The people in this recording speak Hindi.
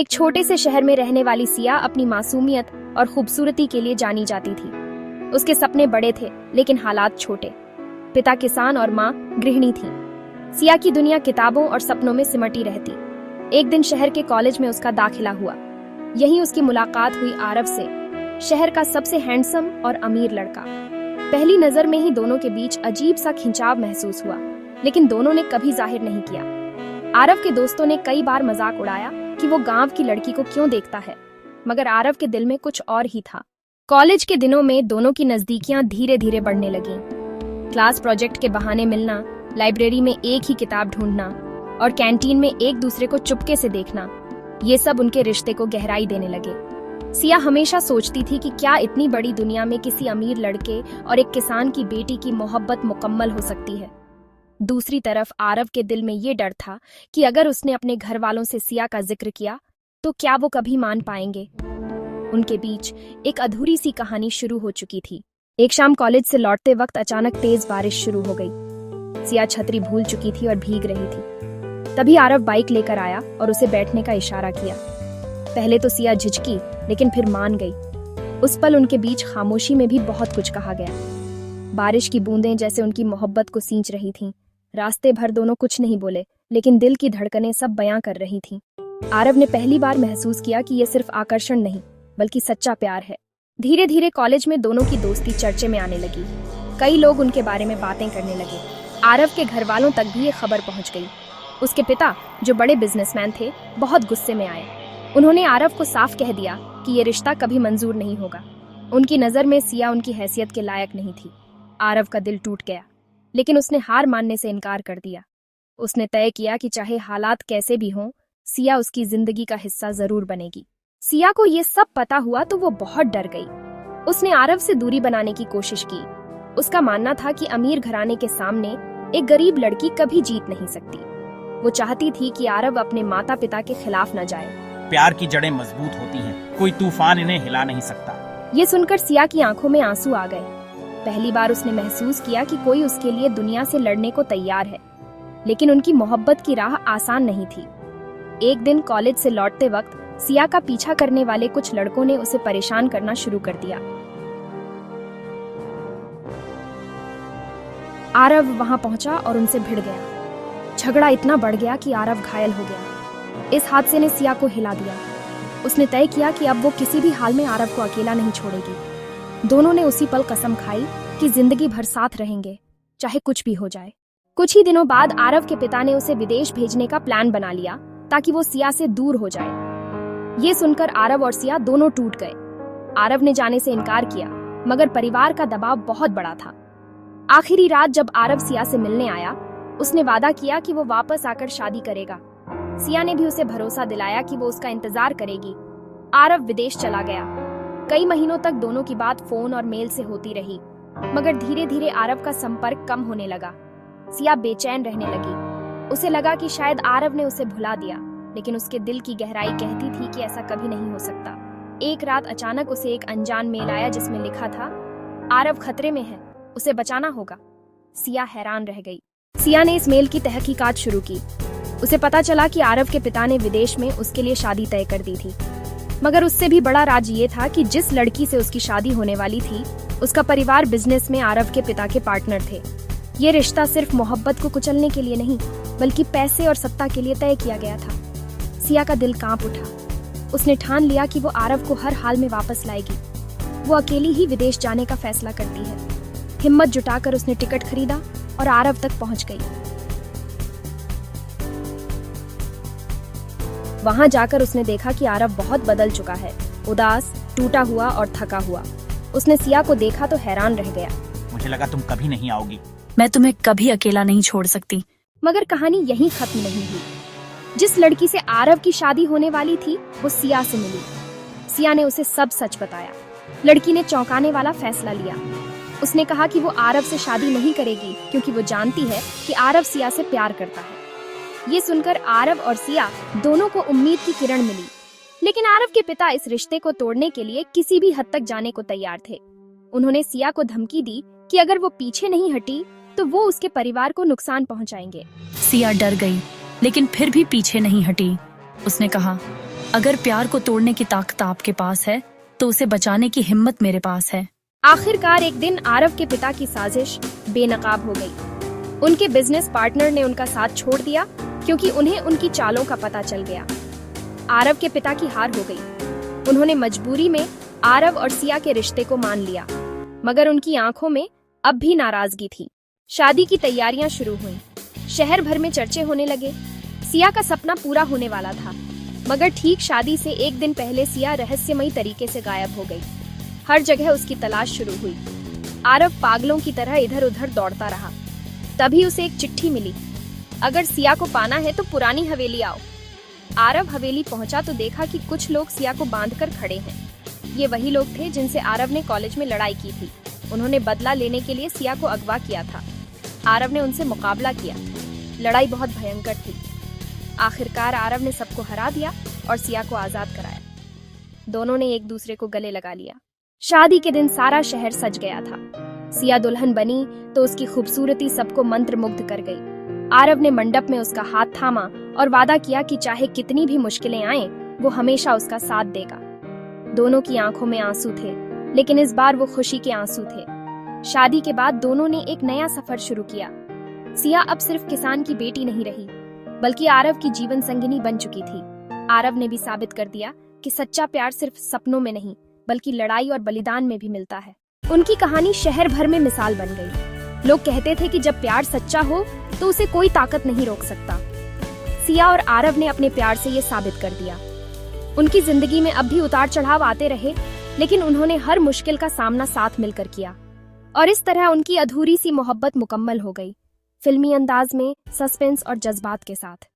एक छोटे से शहर में रहने वाली सिया अपनी मासूमियत और खूबसूरती के लिए जानी जाती थी। उसके सपने बड़े थे लेकिन हालात छोटे। पिता किसान और माँ गृहिणी थी। सिया की दुनिया किताबों और सपनों में सिमटी रहती। एक दिन शहर के कॉलेज में उसका दाखिला हुआ। यहीं उसकी मुलाकात हुई आरव से, शहर का सबसे हैंडसम और अमीर लड़का। पहली नजर में ही दोनों के बीच अजीब सा खिंचाव महसूस हुआ, लेकिन दोनों ने कभी जाहिर नहीं किया। आरव के दोस्तों ने कई बार मजाक उड़ाया कि वो गांव की लड़की को क्यों देखता है, मगर आरव के दिल में कुछ और ही था। कॉलेज के दिनों में दोनों की नजदीकियां धीरे धीरे बढ़ने लगीं। क्लास प्रोजेक्ट के बहाने मिलना, लाइब्रेरी में एक ही किताब ढूंढना और कैंटीन में एक दूसरे को चुपके से देखना, ये सब उनके रिश्ते को गहराई देने लगे। सिया हमेशा सोचती थी कि क्या इतनी बड़ी दुनिया में किसी अमीर लड़के और एक किसान की बेटी की मोहब्बत मुकम्मल हो सकती है। दूसरी तरफ आरव के दिल में ये डर था कि अगर उसने अपने घर वालों से सिया का जिक्र किया तो क्या वो कभी मान पाएंगे। उनके बीच एक अधूरी सी कहानी शुरू हो चुकी थी। एक शाम कॉलेज से लौटते वक्त अचानक तेज बारिश शुरू हो गई। सिया छतरी भूल चुकी थी और भीग रही थी। तभी आरव बाइक लेकर आया और उसे बैठने का इशारा किया। पहले तो सिया झिझकी, लेकिन फिर मान गई। उस पल उनके बीच खामोशी में भी बहुत कुछ कहा गया। बारिश की बूंदें जैसे उनकी मोहब्बत को सींच रही थीं। रास्ते भर दोनों कुछ नहीं बोले, लेकिन दिल की धड़कनें सब बयां कर रही थीं। आरव ने पहली बार महसूस किया कि ये सिर्फ आकर्षण नहीं, बल्कि सच्चा प्यार है। धीरे धीरे कॉलेज में दोनों की दोस्ती चर्चे में आने लगी। कई लोग उनके बारे में बातें करने लगे। आरव के घर वालों तक भी ये खबर पहुंच गई। उसके पिता, जो बड़े बिजनेसमैन थे, बहुत गुस्से में आए। उन्होंने आरव को साफ कह दिया कि ये रिश्ता कभी मंजूर नहीं होगा। उनकी नजर में सिया उनकी हैसियत के लायक नहीं थी। आरव का दिल टूट गया, लेकिन उसने हार मानने से इनकार कर दिया। उसने तय किया कि चाहे हालात कैसे भी हों, सिया उसकी जिंदगी का हिस्सा जरूर बनेगी। सिया को ये सब पता हुआ तो वो बहुत डर गई। उसने आरव से दूरी बनाने की कोशिश की। उसका मानना था कि अमीर घराने के सामने एक गरीब लड़की कभी जीत नहीं सकती। वो चाहती थी कि आरव अपने माता पिता के खिलाफ न जाए। प्यार की जड़ें मजबूत होती हैं, कोई तूफान इन्हें हिला नहीं सकता। ये सुनकर सिया की आंखों में आंसू आ गए। पहली बार उसने महसूस किया कि कोई उसके लिए दुनिया से लड़ने को तैयार है, लेकिन उनकी मोहब्बत की राह आसान नहीं थी। एक दिन कॉलेज से लौटते वक्त सिया का पीछा करने वाले कुछ लड़कों ने उसे परेशान करना शुरू कर दिया। आरव वहां पहुंचा और उनसे भिड़ गया। झगड़ा इतना बढ़ गया कि आरव घायल हो गया। इस हादसे ने सिया को हिला दिया। उसने तय किया कि अब वो किसी भी हाल में आरव को अकेला नहीं छोड़ेगी। दोनों ने उसी पल कसम खाई कि जिंदगी भर साथ रहेंगे, चाहे कुछ भी हो जाए। कुछ ही दिनों बाद आरव के पिता ने उसे विदेश भेजने का प्लान बना लिया ताकि वो सिया से दूर हो जाए। ये सुनकर आरव और सिया दोनों टूट गए। आरव ने जाने से इनकार किया, मगर परिवार का दबाव बहुत बड़ा था। आखिरी रात जब आरव सिया से मिलने आया, उसने वादा किया कि वो वापस आकर शादी करेगा। सिया ने भी उसे भरोसा दिलाया कि वो उसका इंतजार करेगी। आरव विदेश चला गया। कई महीनों तक दोनों की बात फोन और मेल से होती रही, मगर धीरे धीरे आरव का संपर्क कम होने लगा। सिया बेचैन रहने लगी। उसे लगा कि शायद आरव ने उसे भुला दिया, लेकिन उसके दिल की गहराई कहती थी कि ऐसा कभी नहीं हो सकता। एक रात अचानक उसे एक अनजान मेल आया जिसमें लिखा था, आरव खतरे में है, उसे बचाना होगा। सिया हैरान रह गई। सिया ने इस मेल की तहकीकात शुरू की। उसे पता चला कि आरव के पिता ने विदेश में उसके लिए शादी तय कर दी थी, मगर उससे भी बड़ा राज ये था कि जिस लड़की से उसकी शादी होने वाली थी, उसका परिवार बिजनेस में आरव के पिता के पार्टनर थे। ये रिश्ता सिर्फ मोहब्बत को कुचलने के लिए नहीं, बल्कि पैसे और सत्ता के लिए तय किया गया था। सिया का दिल कांप उठा। उसने ठान लिया कि वो आरव को हर हाल में वापस लाएगी। वो अकेली ही विदेश जाने का फैसला करती है। हिम्मत जुटाकर उसने टिकट खरीदा और आरव तक पहुंच गई। वहां जाकर उसने देखा कि आरव बहुत बदल चुका है, उदास, टूटा हुआ और थका हुआ। उसने सिया को देखा तो हैरान रह गया। मुझे लगा तुम कभी नहीं आओगी। मैं तुम्हें कभी अकेला नहीं छोड़ सकती। मगर कहानी यहीं खत्म नहीं हुई। जिस लड़की से आरव की शादी होने वाली थी, वो सिया से मिली। सिया ने उसे सब सच बताया। लड़की ने चौंकाने वाला फैसला लिया। उसने कहा कि वो आरव से शादी नहीं करेगी, क्योंकि वो जानती है कि आरव सिया से प्यार करता है। ये सुनकर आरव और सिया दोनों को उम्मीद की किरण मिली, लेकिन आरव के पिता इस रिश्ते को तोड़ने के लिए किसी भी हद तक जाने को तैयार थे। उन्होंने सिया को धमकी दी कि अगर वो पीछे नहीं हटी तो वो उसके परिवार को नुकसान पहुंचाएंगे। सिया डर गई, लेकिन फिर भी पीछे नहीं हटी। उसने कहा, अगर प्यार को तोड़ने की ताकत आपके पास है तो उसे बचाने की हिम्मत मेरे पास है। आखिरकार एक दिन आरव के पिता की साजिश बेनकाब हो गई। उनके बिजनेस पार्टनर ने उनका साथ छोड़ दिया क्योंकि उन्हें उनकी चालों का पता चल गया। आरव के पिता की हार हो गई। उन्होंने मजबूरी में आरव और सिया के रिश्ते को मान लिया, मगर उनकी आंखों में अब भी नाराजगी थी। शादी की तैयारियां शुरू हुईं। शहर भर में चर्चे होने लगे। सिया का सपना पूरा होने वाला था, मगर ठीक शादी से एक दिन पहले सिया रहस्यमयी तरीके से गायब हो गई। हर जगह उसकी तलाश शुरू हुई। आरव पागलों की तरह इधर उधर दौड़ता रहा। तभी उसे एक चिट्ठी मिली, अगर सिया को पाना है तो पुरानी हवेली आओ। आरव हवेली पहुंचा तो देखा कि कुछ लोग सिया को बांधकर खड़े हैं। ये वही लोग थे जिनसे आरव ने कॉलेज में लड़ाई की थी। उन्होंने बदला लेने के लिए सिया को अगवा किया था। आरव ने उनसे मुकाबला किया। लड़ाई बहुत भयंकर थी। आखिरकार आरव ने सबको हरा दिया और सिया को आजाद कराया। दोनों ने एक दूसरे को गले लगा लिया। शादी के दिन सारा शहर सज गया था। सिया दुल्हन बनी तो उसकी खूबसूरती सबको मंत्रमुग्ध कर गई। आरव ने मंडप में उसका हाथ थामा और वादा किया कि चाहे कितनी भी मुश्किलें आएं, वो हमेशा उसका साथ देगा। दोनों की आंखों में आंसू थे, लेकिन इस बार वो खुशी के आंसू थे। शादी के बाद दोनों ने एक नया सफर शुरू किया। सिया अब सिर्फ किसान की बेटी नहीं रही, बल्कि आरव की जीवन संगिनी बन चुकी थी। आरव ने भी साबित कर दिया कि सच्चा प्यार सिर्फ सपनों में नहीं, बल्कि लड़ाई और बलिदान में भी मिलता है। उनकी कहानी शहर भर में मिसाल बन गई। लोग कहते थे कि जब प्यार सच्चा हो तो उसे कोई ताकत नहीं रोक सकता। सिया और आरव ने अपने प्यार से ये साबित कर दिया। उनकी जिंदगी में अब भी उतार चढ़ाव आते रहे, लेकिन उन्होंने हर मुश्किल का सामना साथ मिलकर किया और इस तरह उनकी अधूरी सी मोहब्बत मुकम्मल हो गई, फिल्मी अंदाज में, सस्पेंस और जज्बात के साथ।